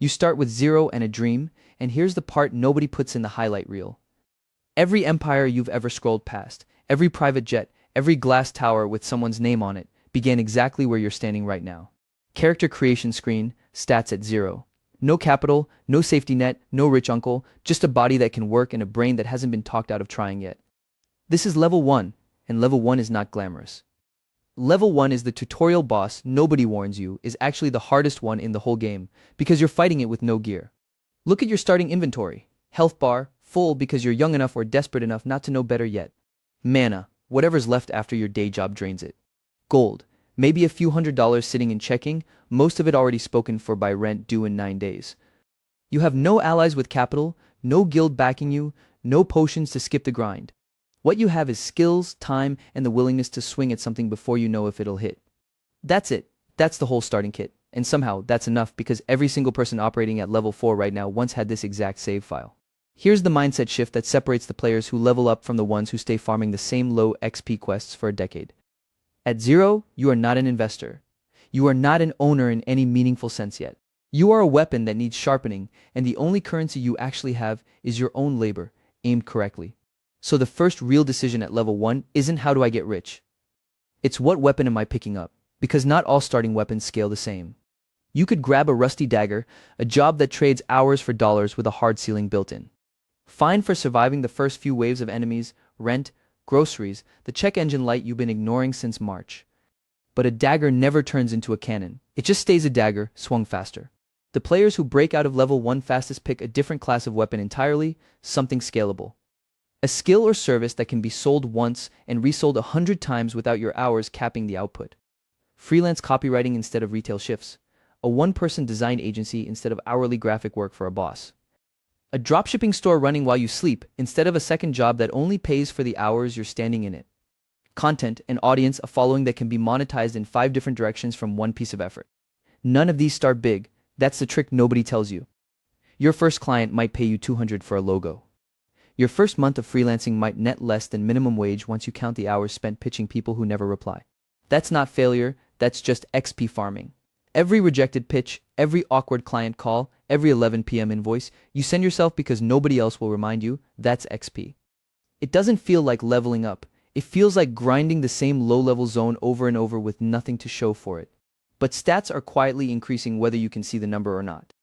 You start with zero and a dream, and here's the part nobody puts in the highlight reel. Every empire you've ever scrolled past, every private jet, every glass tower with someone's name on it, began exactly where you're standing right now. Character creation screen, stats at zero. No capital, no safety net, no rich uncle, just a body that can work and a brain that hasn't been talked out of trying yet. This is level 1, and level 1 is not glamorous. Level 1 is the tutorial boss nobody warns you is actually the hardest one in the whole game, because you're fighting it with no gear. Look at your starting inventory. Health bar, full because you're young enough or desperate enough not to know better yet. Mana, whatever's left after your day job drains it. Gold, maybe a few $100s sitting in checking, most of it already spoken for by rent due in 9 days. You have no allies with capital, no guild backing you, no potions to skip the grind. What you have is skills, time, and the willingness to swing at something before you know if it'll hit. That's it. That's the whole starting kit. And somehow, that's enough because every single person operating at level 4 right now once had this exact save file. Here's the mindset shift that separates the players who level up from the ones who stay farming the same low XP quests for a decade. At 0, you are not an investor. You are not an owner in any meaningful sense yet. You are a weapon that needs sharpening, and the only currency you actually have is your own labor, aimed correctly. So the first real decision at level 1 isn't how do I get rich. It's what weapon am I picking up, because not all starting weapons scale the same. You could grab a rusty dagger, a job that trades hours for dollars with a hard ceiling built in. Fine for surviving the first few waves of enemies, rent, groceries, the check engine light you've been ignoring since March. But a dagger never turns into a cannon. It just stays a dagger, swung faster. The players who break out of level 1 fastest pick a different class of weapon entirely, something scalable. A skill or service that can be sold once and resold 100 times without your hours capping the output. Freelance copywriting instead of retail shifts. A one-person design agency instead of hourly graphic work for a boss. A dropshipping store running while you sleep instead of a second job that only pays for the hours you're standing in it. Content, an audience, a following that can be monetized in 5 different directions from one piece of effort. None of these start big. That's the trick nobody tells you. Your first client might pay you $200 for a logo. Your first month of freelancing might net less than minimum wage once you count the hours spent pitching people who never reply. That's not failure, that's just XP farming. Every rejected pitch, every awkward client call, every 11 p.m. invoice, you send yourself because nobody else will remind you, that's XP. It doesn't feel like leveling up. It feels like grinding the same low-level zone over and over with nothing to show for it. But stats are quietly increasing whether you can see the number or not.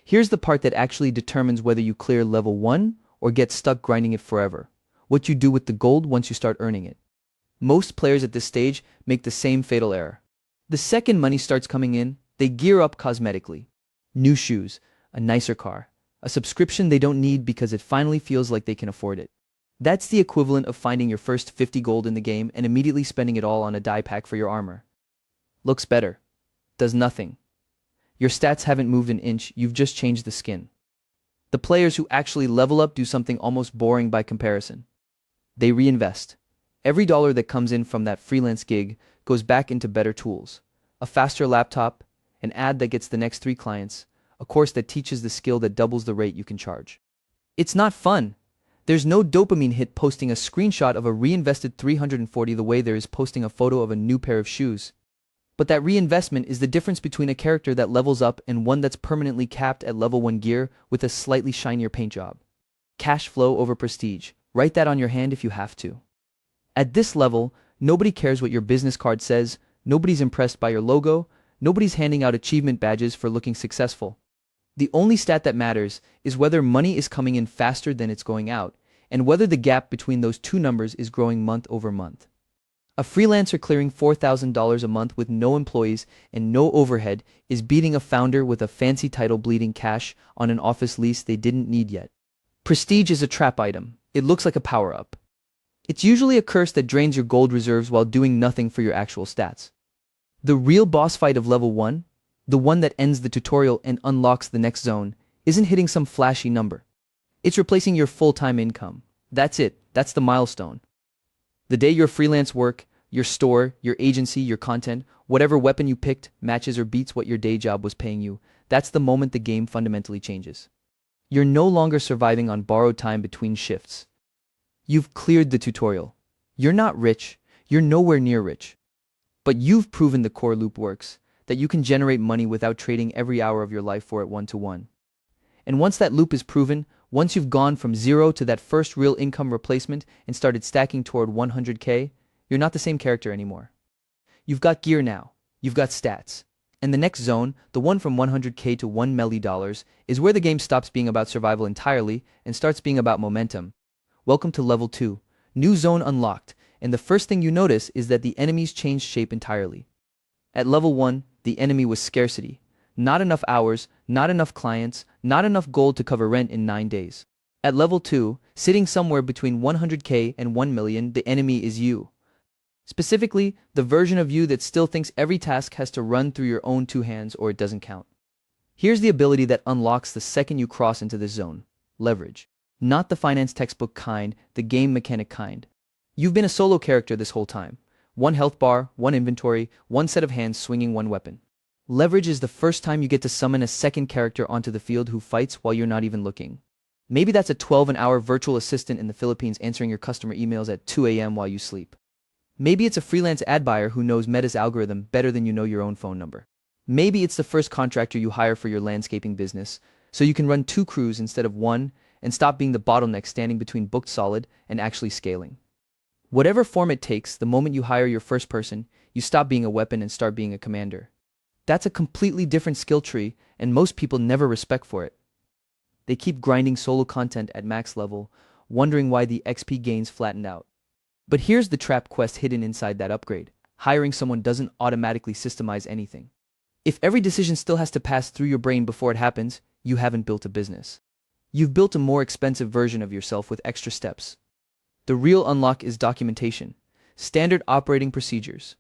Here's the part that actually determines whether you clear level 1 or get stuck grinding it forever. What you do with the gold once you start earning it. Most players at this stage make the same fatal error. The second money starts coming in, they gear up cosmetically. New shoes, a nicer car, a subscription they don't need because it finally feels like they can afford it. That's the equivalent of finding your first 50 gold in the game and immediately spending it all on a dye pack for your armor. Looks better. Does nothing. Your stats haven't moved an inch, you've just changed the skin. The players who actually level up do something almost boring by comparison. They reinvest. Every dollar that comes in from that freelance gig goes back into better tools. A faster laptop, an ad that gets the next 3 clients, a course that teaches the skill that doubles the rate you can charge. It's not fun. There's no dopamine hit posting a screenshot of a reinvested 340 the way there is posting a photo of a new pair of shoes. But that reinvestment is the difference between a character that levels up and one that's permanently capped at level 1 gear with a slightly shinier paint job. Cash flow over prestige. Write that on your hand if you have to. At this level, nobody cares what your business card says, nobody's impressed by your logo, nobody's handing out achievement badges for looking successful. The only stat that matters is whether money is coming in faster than it's going out, and whether the gap between those two numbers is growing month over month. A freelancer clearing $4,000 a month with no employees and no overhead is beating a founder with a fancy title bleeding cash on an office lease they didn't need yet. Prestige is a trap item. It looks like a power-up. It's usually a curse that drains your gold reserves while doing nothing for your actual stats. The real boss fight of level 1, the one that ends the tutorial and unlocks the next zone, isn't hitting some flashy number. It's replacing your full-time income. That's it. That's the milestone. The day your freelance work, your store, your agency, your content, whatever weapon you picked matches or beats what your day job was paying you, that's the moment the game fundamentally changes. You're no longer surviving on borrowed time between shifts. You've cleared the tutorial. You're not rich. You're nowhere near rich. But you've proven the core loop works. that you can generate money without trading every hour of your life for it one-to-one. And once that loop is proven, once you've gone from zero to that first real income replacement and started stacking toward 100K, you're not the same character anymore. You've got gear now. You've got stats. And the next zone, the one from 100K to $1 million, is where the game stops being about survival entirely and starts being about momentum. Welcome to level 2. New zone unlocked, and the first thing you notice is that the enemies changed shape entirely. At level 1, the enemy was scarcity. Not enough hours, not enough clients, not enough gold to cover rent in 9 days. At level 2, sitting somewhere between 100K and 1 million, the enemy is you. Specifically, the version of you that still thinks every task has to run through your own 2 hands or it doesn't count. Here's the ability that unlocks the second you cross into this zone: leverage. Not the finance textbook kind, the game mechanic kind. You've been a solo character this whole time. 1 health bar, 1 inventory, 1 set of hands swinging 1 weapon. Leverage is the first time you get to summon a second character onto the field who fights while you're not even looking. Maybe that's a 12-hour virtual assistant in the Philippines answering your customer emails at 2 a.m. while you sleep. Maybe it's a freelance ad buyer who knows Meta's algorithm better than you know your own phone number. Maybe it's the first contractor you hire for your landscaping business, so you can run 2 crews instead of 1 and stop being the bottleneck standing between booked solid and actually scaling. Whatever form it takes, the moment you hire your first person, you stop being a weapon and start being a commander. That's a completely different skill tree, and most people never respect for it. They keep grinding solo content at max level, wondering why the XP gains flattened out. But here's the trap quest hidden inside that upgrade. Hiring someone doesn't automatically systemize anything. If every decision still has to pass through your brain before it happens, you haven't built a business. You've built a more expensive version of yourself with extra steps. The real unlock is documentation, standard operating procedures.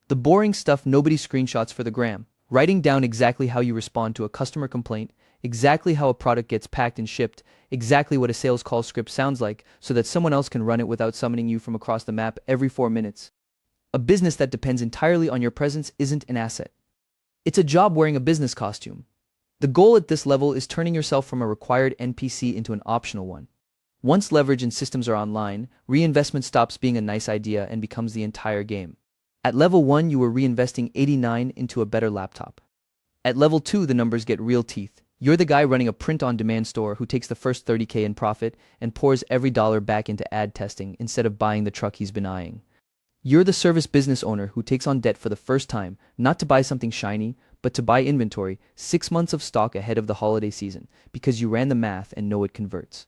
The boring stuff nobody screenshots for the gram, writing down exactly how you respond to a customer complaint, exactly how a product gets packed and shipped, exactly what a sales call script sounds like so that someone else can run it without summoning you from across the map every 4 minutes. A business that depends entirely on your presence isn't an asset. It's a job wearing a business costume. The goal at this level is turning yourself from a required NPC into an optional one. Once leverage and systems are online, reinvestment stops being a nice idea and becomes the entire game. At level 1, you were reinvesting 89 into a better laptop. At level 2, the numbers get real teeth. You're the guy running a print-on-demand store who takes the first 30K in profit and pours every dollar back into ad testing instead of buying the truck he's been eyeing. You're the service business owner who takes on debt for the first time, not to buy something shiny, but to buy inventory, 6 months of stock ahead of the holiday season, because you ran the math and know it converts.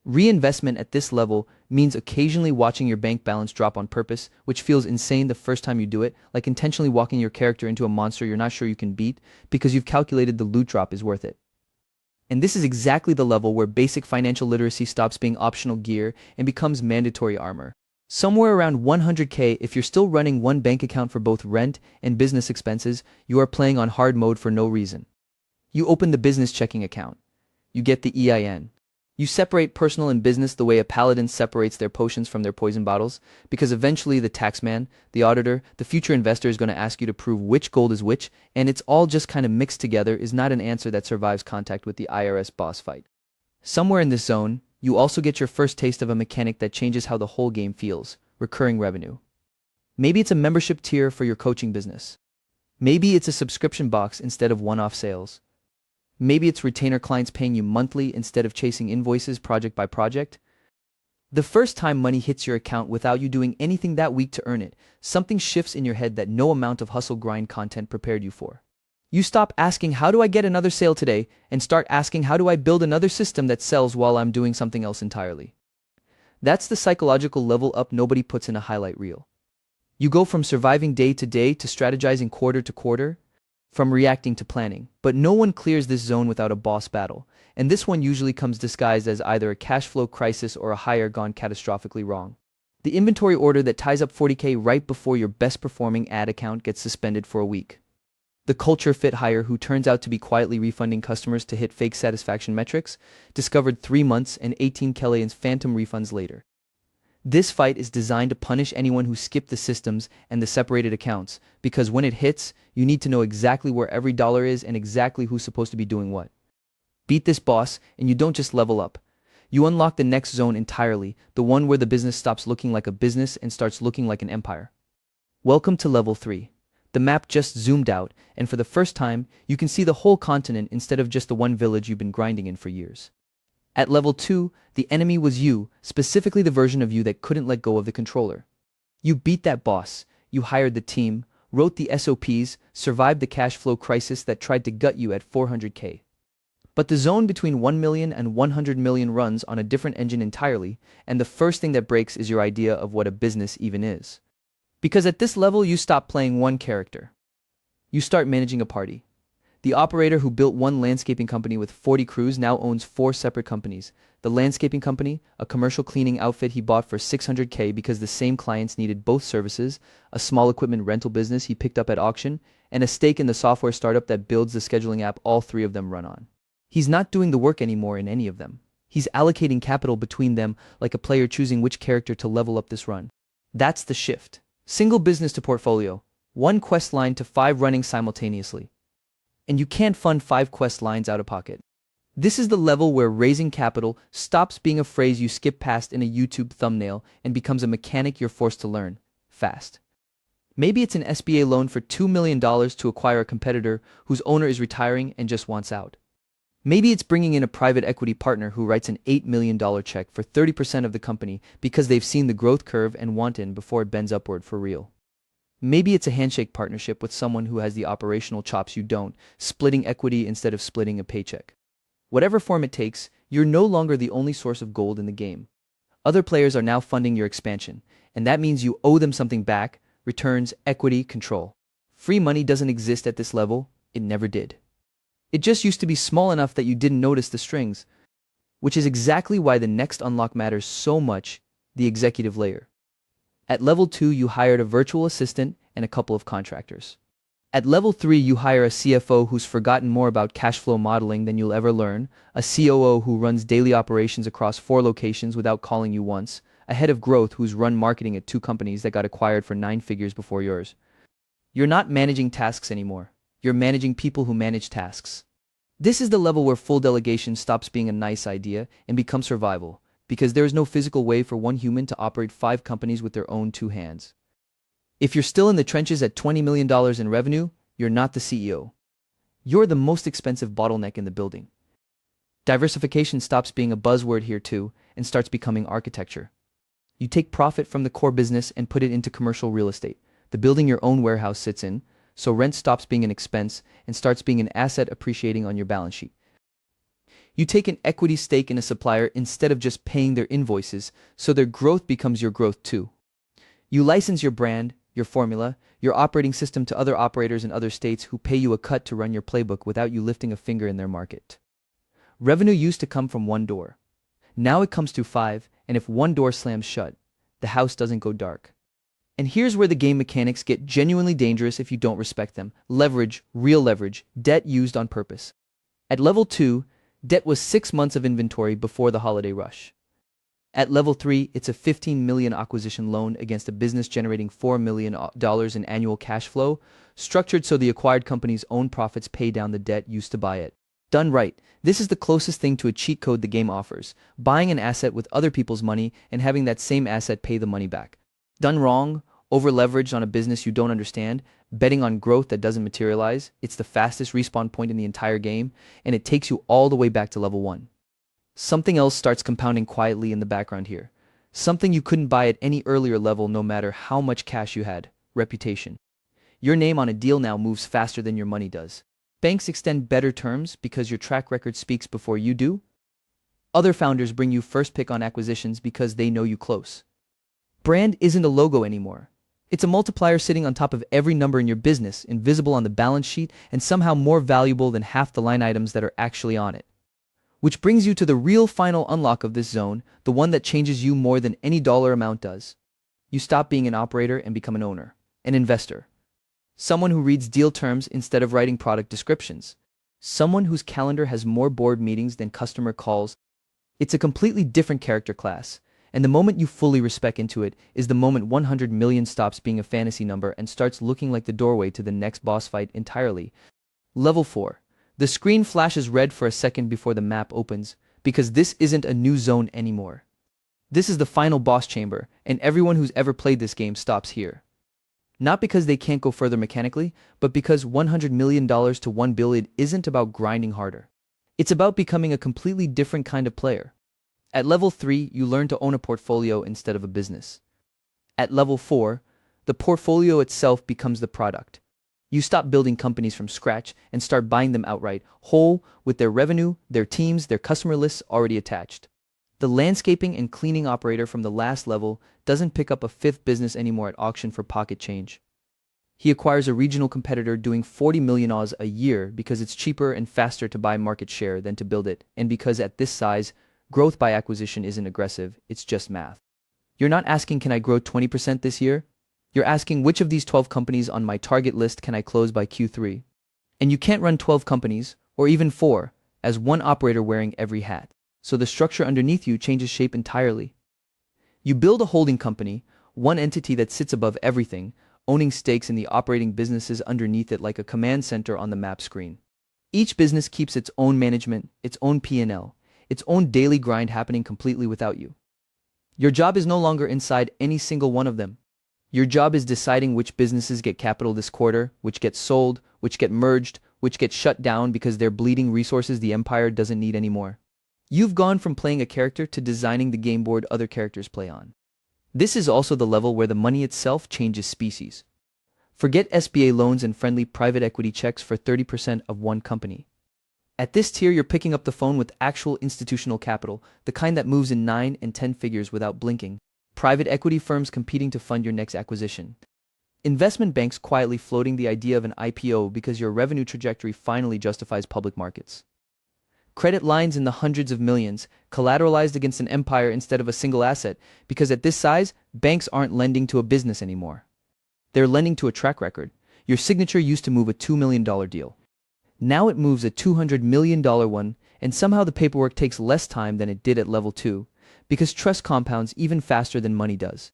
Reinvestment at this level means occasionally watching your bank balance drop on purpose, which feels insane the first time you do it, like intentionally walking your character into a monster you're not sure you can beat because you've calculated the loot drop is worth it. And this is exactly the level where basic financial literacy stops being optional gear and becomes mandatory armor. Somewhere around 100K, if you're still running 1 bank account for both rent and business expenses, you are playing on hard mode for no reason. You open the business checking account. You get the EIN. You separate personal and business the way a paladin separates their potions from their poison bottles, because eventually the taxman, the auditor, the future investor is going to ask you to prove which gold is which, and it's all just kind of mixed together is not an answer that survives contact with the IRS boss fight. Somewhere in this zone, you also get your first taste of a mechanic that changes how the whole game feels: recurring revenue. Maybe it's a membership tier for your coaching business. Maybe it's a subscription box instead of one-off sales. Maybe it's retainer clients paying you monthly instead of chasing invoices project by project. The first time money hits your account without you doing anything that week to earn it, something shifts in your head that no amount of hustle grind content prepared you for. You stop asking, how do I get another sale today, and start asking, how do I build another system that sells while I'm doing something else entirely? That's the psychological level up nobody puts in a highlight reel. You go from surviving day to day to strategizing quarter to quarter, from reacting to planning. But no one clears this zone without a boss battle, and this one usually comes disguised as either a cash flow crisis or a hire gone catastrophically wrong. The inventory order that ties up 40K right before your best performing ad account gets suspended for a week. The culture fit hire who turns out to be quietly refunding customers to hit fake satisfaction metrics, discovered 3 months and 18K in phantom refunds later. This fight is designed to punish anyone who skipped the systems and the separated accounts, because when it hits, you need to know exactly where every dollar is and exactly who's supposed to be doing what. Beat this boss, and you don't just level up. You unlock the next zone entirely, the one where the business stops looking like a business and starts looking like an empire. Welcome to level 3. The map just zoomed out, and for the first time, you can see the whole continent instead of just the one village you've been grinding in for years. At level 2, the enemy was you, specifically the version of you that couldn't let go of the controller. You beat that boss, you hired the team, wrote the SOPs, survived the cash flow crisis that tried to gut you at 400k. But the zone between 1 million and 100 million runs on a different engine entirely, and the first thing that breaks is your idea of what a business even is. Because at this level, you stop playing one character. You start managing a party. The operator who built one landscaping company with 40 crews now owns 4 separate companies. The landscaping company, a commercial cleaning outfit he bought for 600k because the same clients needed both services, a small equipment rental business he picked up at auction, and a stake in the software startup that builds the scheduling app all 3 of them run on. He's not doing the work anymore in any of them. He's allocating capital between them like a player choosing which character to level up this run. That's the shift. Single business to portfolio, 1 quest line to 5 running simultaneously. And you can't fund 5 quest lines out of pocket. This is the level where raising capital stops being a phrase you skip past in a YouTube thumbnail and becomes a mechanic you're forced to learn fast. Maybe it's an SBA loan for $2 million to acquire a competitor whose owner is retiring and just wants out. Maybe it's bringing in a private equity partner who writes an $8 million check for 30% of the company because they've seen the growth curve and want in before it bends upward for real. Maybe it's a handshake partnership with someone who has the operational chops you don't, splitting equity instead of splitting a paycheck. Whatever form it takes, you're no longer the only source of gold in the game. Other players are now funding your expansion, and that means you owe them something back: returns, equity, control. Free money doesn't exist at this level. It never did. It just used to be small enough that you didn't notice the strings, which is exactly why the next unlock matters so much: the executive layer. At level 2, you hired a virtual assistant and a couple of contractors. At level 3, you hire a CFO who's forgotten more about cash flow modeling than you'll ever learn, a COO who runs daily operations across 4 locations without calling you once, a head of growth who's run marketing at 2 companies that got acquired for 9 figures before yours. You're not managing tasks anymore. You're managing people who manage tasks. This is the level where full delegation stops being a nice idea and becomes survival, because there is no physical way for one human to operate 5 companies with their own 2 hands. If you're still in the trenches at $20 million in revenue, you're not the CEO. You're the most expensive bottleneck in the building. Diversification stops being a buzzword here too and starts becoming architecture. You take profit from the core business and put it into commercial real estate, the building your own warehouse sits in, so rent stops being an expense and starts being an asset appreciating on your balance sheet. You take an equity stake in a supplier instead of just paying their invoices, so their growth becomes your growth too. You license your brand, your formula, your operating system to other operators in other states who pay you a cut to run your playbook without you lifting a finger in their market. Revenue used to come from 1 door. Now it comes to 5, and if 1 door slams shut, the house doesn't go dark. And here's where the game mechanics get genuinely dangerous if you don't respect them. Leverage, real leverage, debt used on purpose. At level 2, debt was 6 months of inventory before the holiday rush. At level 3, it's a $15 million acquisition loan against a business generating $4 million in annual cash flow, structured so the acquired company's own profits pay down the debt used to buy it. Done right, this is the closest thing to a cheat code the game offers: buying an asset with other people's money and having that same asset pay the money back. Done wrong, over-leveraged on a business you don't understand, betting on growth that doesn't materialize, it's the fastest respawn point in the entire game, and it takes you all the way back to level 1. Something else starts compounding quietly in the background here. Something you couldn't buy at any earlier level no matter how much cash you had: reputation. Your name on a deal now moves faster than your money does. Banks extend better terms because your track record speaks before you do. Other founders bring you first pick on acquisitions because they know you close. Brand isn't a logo anymore. It's a multiplier sitting on top of every number in your business, invisible on the balance sheet, and somehow more valuable than half the line items that are actually on it. Which brings you to the real final unlock of this zone, the one that changes you more than any dollar amount does. You stop being an operator and become an owner, an investor. Someone who reads deal terms instead of writing product descriptions. Someone whose calendar has more board meetings than customer calls. It's a completely different character class, and the moment you fully respec into it is the moment 100 million stops being a fantasy number and starts looking like the doorway to the next boss fight entirely. Level 4. The screen flashes red for a second before the map opens, because this isn't a new zone anymore. This is the final boss chamber, and everyone who's ever played this game stops here. Not because they can't go further mechanically, but because $100 million to $1 billion isn't about grinding harder. It's about becoming a completely different kind of player. At level 3, you learn to own a portfolio instead of a business. At level 4, the portfolio itself becomes the product. You stop building companies from scratch and start buying them outright, whole, with their revenue, their teams, their customer lists already attached. The landscaping and cleaning operator from the last level doesn't pick up a fifth business anymore at auction for pocket change. He acquires a regional competitor doing 40 million Oz a year because it's cheaper and faster to buy market share than to build it, and because at this size, growth by acquisition isn't aggressive, it's just math. You're not asking, can I grow 20% this year? You're asking, which of these 12 companies on my target list can I close by Q3? And you can't run 12 companies, or even 4, as one operator wearing every hat. So the structure underneath you changes shape entirely. You build a holding company, one entity that sits above everything, owning stakes in the operating businesses underneath it like a command center on the map screen. Each business keeps its own management, its own P&L, its own daily grind happening completely without you. Your job is no longer inside any single one of them. Your job is deciding which businesses get capital this quarter, which get sold, which get merged, which get shut down because they're bleeding resources the empire doesn't need anymore. You've gone from playing a character to designing the game board other characters play on. This is also the level where the money itself changes species. Forget SBA loans and friendly private equity checks for 30% of one company. At this tier, you're picking up the phone with actual institutional capital, the kind that moves in 9 and 10 figures without blinking. Private equity firms competing to fund your next acquisition. Investment banks quietly floating the idea of an IPO because your revenue trajectory finally justifies public markets. Credit lines in the hundreds of millions, collateralized against an empire instead of a single asset, because at this size, banks aren't lending to a business anymore. They're lending to a track record. Your signature used to move a $2 million deal. Now it moves a $200 million one, and somehow the paperwork takes less time than it did at level 2, because trust compounds even faster than money does,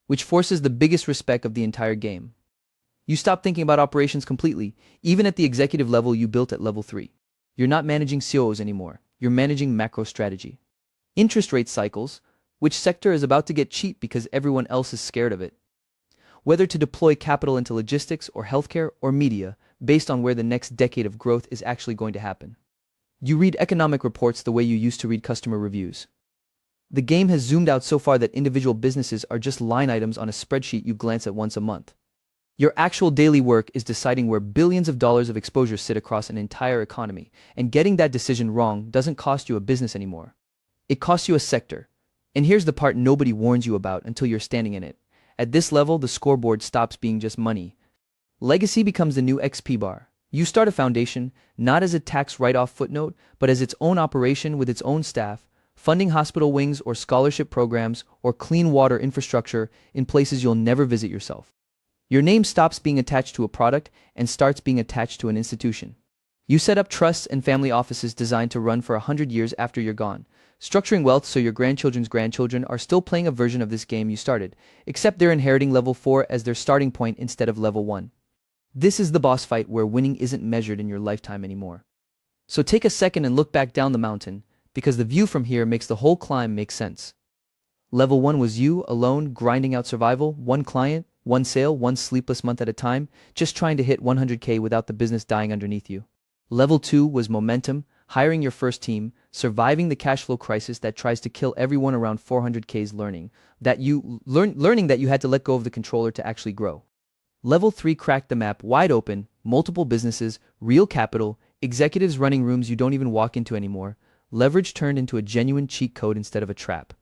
which forces the biggest respect of the entire game. You stop thinking about operations completely, even at the executive level you built at level 3. You're not managing COOs anymore, you're managing macro strategy. Interest rate cycles, which sector is about to get cheap because everyone else is scared of it. Whether to deploy capital into logistics or healthcare or media, based on where the next decade of growth is actually going to happen. You read economic reports the way you used to read customer reviews. The game has zoomed out so far that individual businesses are just line items on a spreadsheet you glance at once a month. Your actual daily work is deciding where billions of dollars of exposure sit across an entire economy, and getting that decision wrong doesn't cost you a business anymore. It costs you a sector. And here's the part nobody warns you about until you're standing in it. At this level, the scoreboard stops being just money. Legacy becomes the new XP bar. You start a foundation, not as a tax write-off footnote, but as its own operation with its own staff, funding hospital wings or scholarship programs or clean water infrastructure in places you'll never visit yourself. Your name stops being attached to a product and starts being attached to an institution. You set up trusts and family offices designed to run for 100 years after you're gone, structuring wealth so your grandchildren's grandchildren are still playing a version of this game you started, except they're inheriting level 4 as their starting point instead of level 1. This is the boss fight where winning isn't measured in your lifetime anymore. So take a second and look back down the mountain, because the view from here makes the whole climb make sense. Level 1 was you, alone, grinding out survival, one client, one sale, one sleepless month at a time, just trying to hit 100K without the business dying underneath you. Level 2 was momentum, hiring your first team, surviving the cash flow crisis that tries to kill everyone around 400K's learning that you had to let go of the controller to actually grow. Level 3 cracked the map wide open, multiple businesses, real capital, executives running rooms you don't even walk into anymore, leverage turned into a genuine cheat code instead of a trap.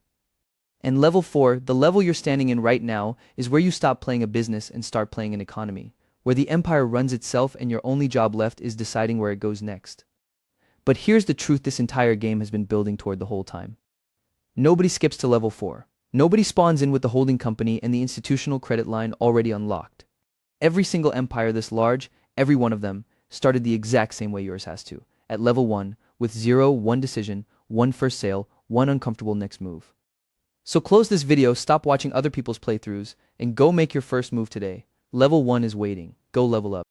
And level 4, the level you're standing in right now, is where you stop playing a business and start playing an economy, where the empire runs itself and your only job left is deciding where it goes next. But here's the truth this entire game has been building toward the whole time. Nobody skips to level 4. Nobody spawns in with the holding company and the institutional credit line already unlocked. Every single empire this large, every one of them, started the exact same way yours has to, at level 1, with 0, 1 decision, 1 first sale, 1 uncomfortable next move. So close this video, stop watching other people's playthroughs, and go make your first move today. Level 1 is waiting. Go level up.